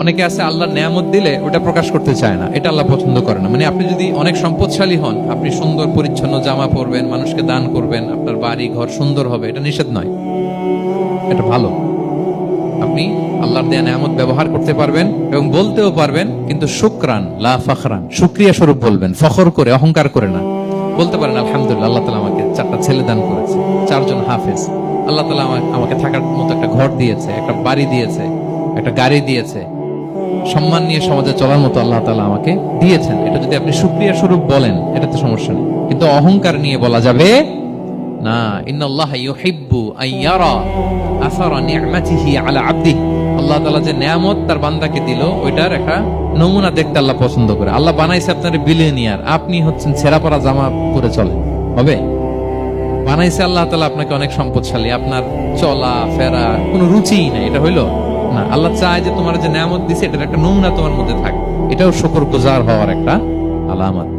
অনেকে আছে আল্লাহর নেয়ামত দিলে ওটা প্রকাশ করতে চায় না, এটা আল্লাহ পছন্দ করে না। মানে আপনি যদি অনেক সম্পদশালী হন, আপনি সুন্দর পরিচ্ছন্ন জামা পরবেন, মানুষকে দান করবেন, আপনার বাড়ি ঘর সুন্দর হবে, এটা নিষেধ নয়, এটা ভালো। আপনি আল্লাহর দেয়া নেয়ামত ব্যবহার করতে পারবেন এবং বলতেও পারবেন, কিন্তু শুকরান লা ফখরান, শুকরিয়া স্বরূপ বলবেন, ফখর করে অহংকার করে না। বলতে পারেন আলহামদুলিল্লাহ, আল্লাহ তাআলা আমাকে 4টা ছেলে দান করেছে, 4জন হাফেজ, আল্লাহ তাআলা আমাকে থাকার মতো একটা ঘর দিয়েছে, একটা বাড়ি দিয়েছে, একটা গাড়ি দিয়েছে, সম্মান নিয়ে সমাজে চলার মতো আল্লাহ তাআলা আমাকে দিয়েছেন। এটা যদি আপনি শুকরিয়া স্বরূপ বলেন, এটা তো সমস্যা নেই, কিন্তু অহংকার নিয়ে বলা যাবে না। ইন্নাল্লাহা ইউহিব্বু আইয়ারা আসারা নি'মাতিহি আলা আবদিহি, আল্লাহ তাআলা যে নেয়ামত তার বান্দাকে দিল, ওইটার একটা নমুনা দেখতে আল্লাহ পছন্দ করে। আল্লাহ বানাইছে আপনার বিলিয়নিয়ার, আপনি হচ্ছেন ছেঁড়া পরা জামা পরে চলে হবে? বানাইছে আল্লাহ তাআলা আপনাকে অনেক সম্পদশালী, আপনার চলা ফেরা কোনো রুচিই নাই, এটা হইলো না। আল্লাহ চায় যে তোমার যে নেয়ামত দিছে এটার একটা নমুনা তোমার মধ্যে থাকে, এটাও শুকরগুজার হওয়ার একটা আলামত।